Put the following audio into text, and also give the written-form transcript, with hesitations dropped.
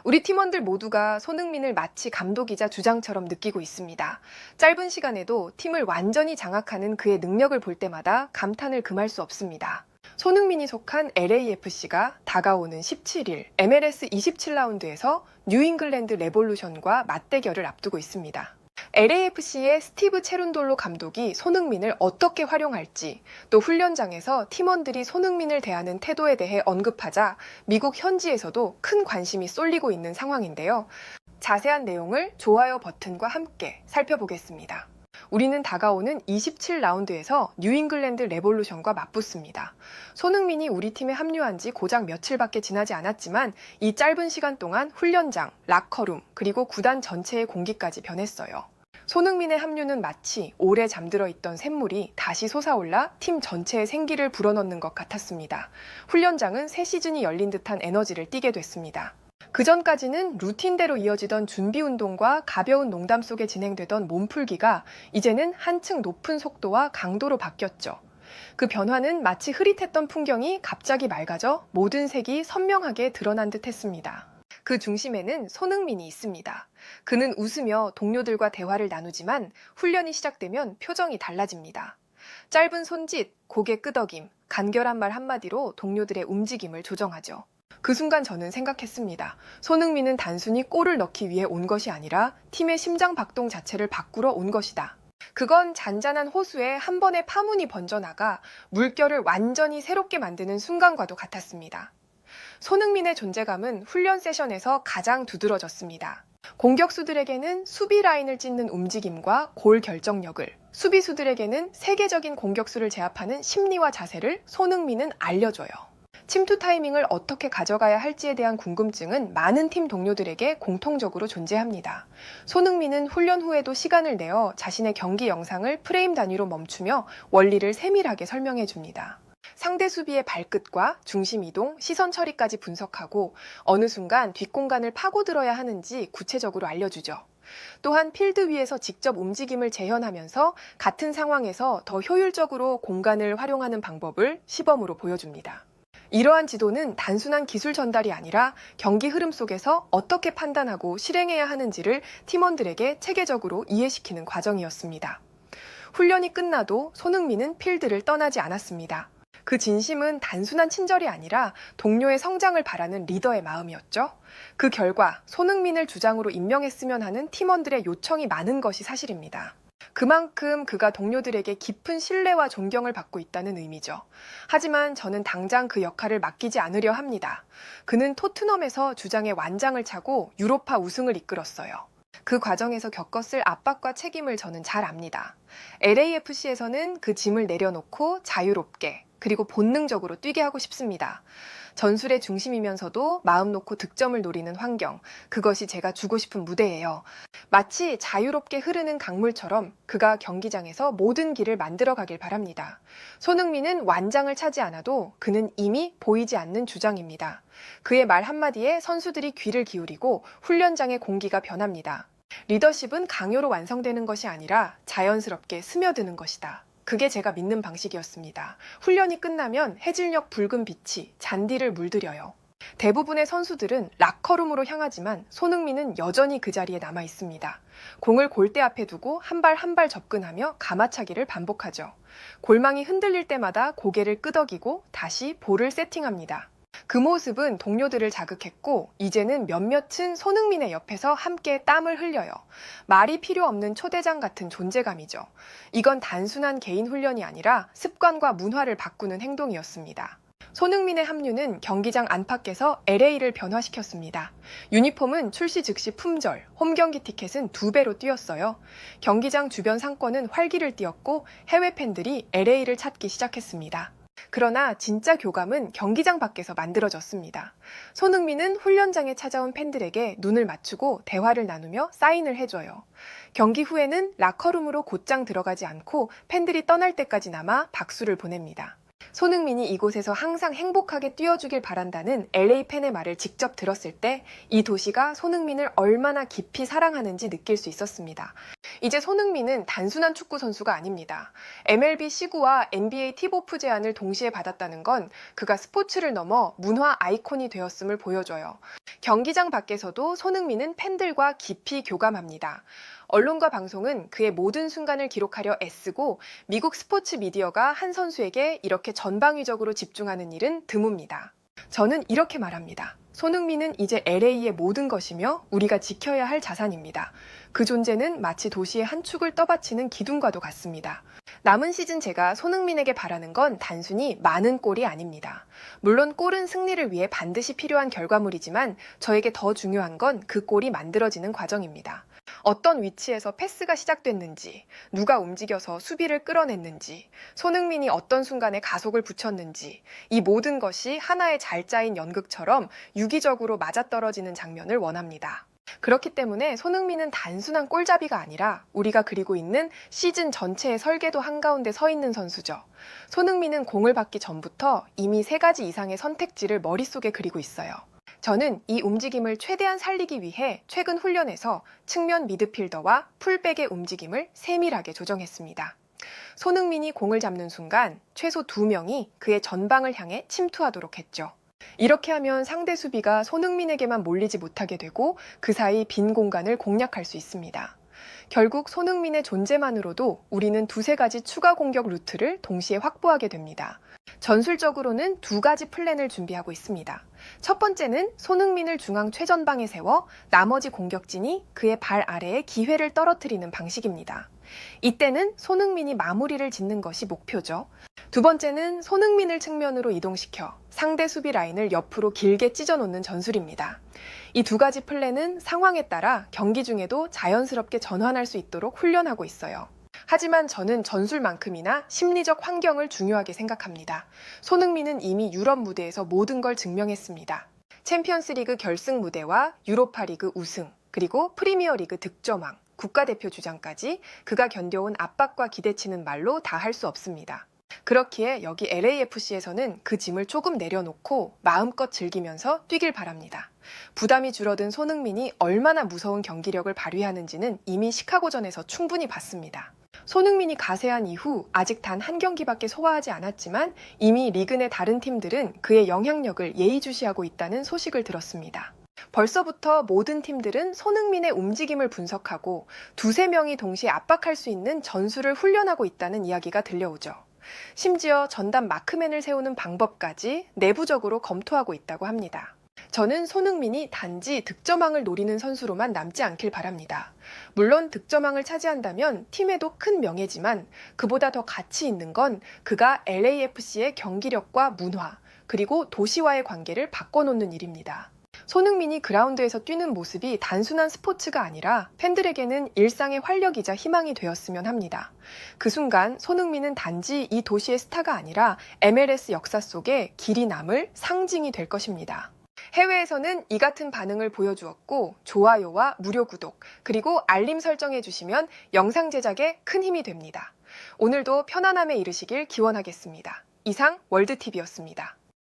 우리 팀원들 모두가 손흥민을 마치 감독이자 주장처럼 느끼고 있습니다. 짧은 시간에도 팀을 완전히 장악하는 그의 능력을 볼 때마다 감탄을 금할 수 없습니다. 손흥민이 속한 LAFC가 다가오는 17일 MLS 27라운드에서 뉴잉글랜드 레볼루션과 맞대결을 앞두고 있습니다. LAFC의 스티브 체룬돌로 감독이 손흥민을 어떻게 활용할지, 또 훈련장에서 팀원들이 손흥민을 대하는 태도에 대해 언급하자 미국 현지에서도 큰 관심이 쏠리고 있는 상황인데요. 자세한 내용을 좋아요 버튼과 함께 살펴보겠습니다. 우리는 다가오는 27라운드에서 뉴잉글랜드 레볼루션과 맞붙습니다. 손흥민이 우리 팀에 합류한 지 고작 며칠밖에 지나지 않았지만 이 짧은 시간 동안 훈련장, 라커룸, 그리고 구단 전체의 공기까지 변했어요. 손흥민의 합류는 마치 오래 잠들어 있던 샘물이 다시 솟아올라 팀 전체에 생기를 불어넣는 것 같았습니다. 훈련장은 새 시즌이 열린 듯한 에너지를 띠게 됐습니다. 그전까지는 루틴대로 이어지던 준비 운동과 가벼운 농담 속에 진행되던 몸풀기가 이제는 한층 높은 속도와 강도로 바뀌었죠. 그 변화는 마치 흐릿했던 풍경이 갑자기 맑아져 모든 색이 선명하게 드러난 듯 했습니다. 그 중심에는 손흥민이 있습니다. 그는 웃으며 동료들과 대화를 나누지만 훈련이 시작되면 표정이 달라집니다. 짧은 손짓, 고개 끄덕임, 간결한 말 한마디로 동료들의 움직임을 조정하죠. 그 순간 저는 생각했습니다. 손흥민은 단순히 골을 넣기 위해 온 것이 아니라 팀의 심장 박동 자체를 바꾸러 온 것이다. 그건 잔잔한 호수에 한 번의 파문이 번져나가 물결을 완전히 새롭게 만드는 순간과도 같았습니다. 손흥민의 존재감은 훈련 세션에서 가장 두드러졌습니다. 공격수들에게는 수비 라인을 찢는 움직임과 골 결정력을, 수비수들에게는 세계적인 공격수를 제압하는 심리와 자세를 손흥민은 알려줘요. 침투 타이밍을 어떻게 가져가야 할지에 대한 궁금증은 많은 팀 동료들에게 공통적으로 존재합니다. 손흥민은 훈련 후에도 시간을 내어 자신의 경기 영상을 프레임 단위로 멈추며 원리를 세밀하게 설명해 줍니다. 상대 수비의 발끝과 중심 이동, 시선 처리까지 분석하고 어느 순간 뒷공간을 파고들어야 하는지 구체적으로 알려주죠. 또한 필드 위에서 직접 움직임을 재현하면서 같은 상황에서 더 효율적으로 공간을 활용하는 방법을 시범으로 보여줍니다. 이러한 지도는 단순한 기술 전달이 아니라 경기 흐름 속에서 어떻게 판단하고 실행해야 하는지를 팀원들에게 체계적으로 이해시키는 과정이었습니다. 훈련이 끝나도 손흥민은 필드를 떠나지 않았습니다. 그 진심은 단순한 친절이 아니라 동료의 성장을 바라는 리더의 마음이었죠. 그 결과 손흥민을 주장으로 임명했으면 하는 팀원들의 요청이 많은 것이 사실입니다. 그만큼 그가 동료들에게 깊은 신뢰와 존경을 받고 있다는 의미죠. 하지만 저는 당장 그 역할을 맡기지 않으려 합니다. 그는 토트넘에서 주장의 완장을 차고 유로파 우승을 이끌었어요. 그 과정에서 겪었을 압박과 책임을 저는 잘 압니다. LAFC에서는 그 짐을 내려놓고 자유롭게 그리고 본능적으로 뛰게 하고 싶습니다. 전술의 중심이면서도 마음 놓고 득점을 노리는 환경, 그것이 제가 주고 싶은 무대예요. 마치 자유롭게 흐르는 강물처럼 그가 경기장에서 모든 길을 만들어 가길 바랍니다. 손흥민은 완장을 차지 않아도 그는 이미 보이지 않는 주장입니다. 그의 말 한마디에 선수들이 귀를 기울이고 훈련장의 공기가 변합니다. 리더십은 강요로 완성되는 것이 아니라 자연스럽게 스며드는 것이다. 그게 제가 믿는 방식이었습니다. 훈련이 끝나면 해질녘 붉은 빛이 잔디를 물들여요. 대부분의 선수들은 라커룸으로 향하지만 손흥민은 여전히 그 자리에 남아 있습니다. 공을 골대 앞에 두고 한 발 한 발 접근하며 가마차기를 반복하죠. 골망이 흔들릴 때마다 고개를 끄덕이고 다시 볼을 세팅합니다. 그 모습은 동료들을 자극했고 이제는 몇몇은 손흥민의 옆에서 함께 땀을 흘려요. 말이 필요 없는 초대장 같은 존재감이죠. 이건 단순한 개인 훈련이 아니라 습관과 문화를 바꾸는 행동이었습니다. 손흥민의 합류는 경기장 안팎에서 LA를 변화시켰습니다. 유니폼은 출시 즉시 품절, 홈경기 티켓은 2배로 뛰었어요. 경기장 주변 상권은 활기를 띠었고 해외 팬들이 LA를 찾기 시작했습니다. 그러나 진짜 교감은 경기장 밖에서 만들어졌습니다. 손흥민은 훈련장에 찾아온 팬들에게 눈을 맞추고 대화를 나누며 사인을 해줘요. 경기 후에는 라커룸으로 곧장 들어가지 않고 팬들이 떠날 때까지 남아 박수를 보냅니다. 손흥민이 이곳에서 항상 행복하게 뛰어주길 바란다는 LA 팬의 말을 직접 들었을 때 이 도시가 손흥민을 얼마나 깊이 사랑하는지 느낄 수 있었습니다. 이제 손흥민은 단순한 축구 선수가 아닙니다. MLB 시구와 NBA 팁오프 제안을 동시에 받았다는 건 그가 스포츠를 넘어 문화 아이콘이 되었음을 보여줘요. 경기장 밖에서도 손흥민은 팬들과 깊이 교감합니다. 언론과 방송은 그의 모든 순간을 기록하려 애쓰고 미국 스포츠 미디어가 한 선수에게 이렇게 전방위적으로 집중하는 일은 드뭅니다. 저는 이렇게 말합니다. 손흥민은 이제 LA의 모든 것이며 우리가 지켜야 할 자산입니다. 그 존재는 마치 도시의 한 축을 떠받치는 기둥과도 같습니다. 남은 시즌 제가 손흥민에게 바라는 건 단순히 많은 골이 아닙니다. 물론 골은 승리를 위해 반드시 필요한 결과물이지만 저에게 더 중요한 건 그 골이 만들어지는 과정입니다. 어떤 위치에서 패스가 시작됐는지, 누가 움직여서 수비를 끌어냈는지, 손흥민이 어떤 순간에 가속을 붙였는지, 이 모든 것이 하나의 잘 짜인 연극처럼 유기적으로 맞아떨어지는 장면을 원합니다. 그렇기 때문에 손흥민은 단순한 골잡이가 아니라 우리가 그리고 있는 시즌 전체의 설계도 한가운데 서 있는 선수죠. 손흥민은 공을 받기 전부터 이미 3가지 이상의 선택지를 머릿속에 그리고 있어요. 저는 이 움직임을 최대한 살리기 위해 최근 훈련에서 측면 미드필더와 풀백의 움직임을 세밀하게 조정했습니다. 손흥민이 공을 잡는 순간 최소 2명이 그의 전방을 향해 침투하도록 했죠. 이렇게 하면 상대 수비가 손흥민에게만 몰리지 못하게 되고 그 사이 빈 공간을 공략할 수 있습니다. 결국 손흥민의 존재만으로도 우리는 2-3가지 추가 공격 루트를 동시에 확보하게 됩니다. 전술적으로는 2가지 플랜을 준비하고 있습니다. 첫 번째는 손흥민을 중앙 최전방에 세워 나머지 공격진이 그의 발 아래에 기회를 떨어뜨리는 방식입니다. 이때는 손흥민이 마무리를 짓는 것이 목표죠. 두 번째는 손흥민을 측면으로 이동시켜 상대 수비 라인을 옆으로 길게 찢어놓는 전술입니다. 이 2가지 플랜은 상황에 따라 경기 중에도 자연스럽게 전환할 수 있도록 훈련하고 있어요. 하지만 저는 전술만큼이나 심리적 환경을 중요하게 생각합니다. 손흥민은 이미 유럽 무대에서 모든 걸 증명했습니다. 챔피언스리그 결승 무대와 유로파리그 우승, 그리고 프리미어리그 득점왕, 국가대표 주장까지 그가 견뎌온 압박과 기대치는 말로 다 할 수 없습니다. 그렇기에 여기 LAFC에서는 그 짐을 조금 내려놓고 마음껏 즐기면서 뛰길 바랍니다. 부담이 줄어든 손흥민이 얼마나 무서운 경기력을 발휘하는지는 이미 시카고전에서 충분히 봤습니다. 손흥민이 가세한 이후 아직 단 한 경기밖에 소화하지 않았지만 이미 리그 내 다른 팀들은 그의 영향력을 예의주시하고 있다는 소식을 들었습니다. 벌써부터 모든 팀들은 손흥민의 움직임을 분석하고 2-3명이 동시에 압박할 수 있는 전술을 훈련하고 있다는 이야기가 들려오죠. 심지어 전담 마크맨을 세우는 방법까지 내부적으로 검토하고 있다고 합니다. 저는 손흥민이 단지 득점왕을 노리는 선수로만 남지 않길 바랍니다. 물론 득점왕을 차지한다면 팀에도 큰 명예지만 그보다 더 가치 있는 건 그가 LAFC의 경기력과 문화, 그리고 도시와의 관계를 바꿔놓는 일입니다. 손흥민이 그라운드에서 뛰는 모습이 단순한 스포츠가 아니라 팬들에게는 일상의 활력이자 희망이 되었으면 합니다. 그 순간 손흥민은 단지 이 도시의 스타가 아니라 MLS 역사 속에 길이 남을 상징이 될 것입니다. 해외에서는 이 같은 반응을 보여주었고 좋아요와 무료 구독, 그리고 알림 설정해 주시면 영상 제작에 큰 힘이 됩니다. 오늘도 편안함에 이르시길 기원하겠습니다. 이상 월드TV였습니다.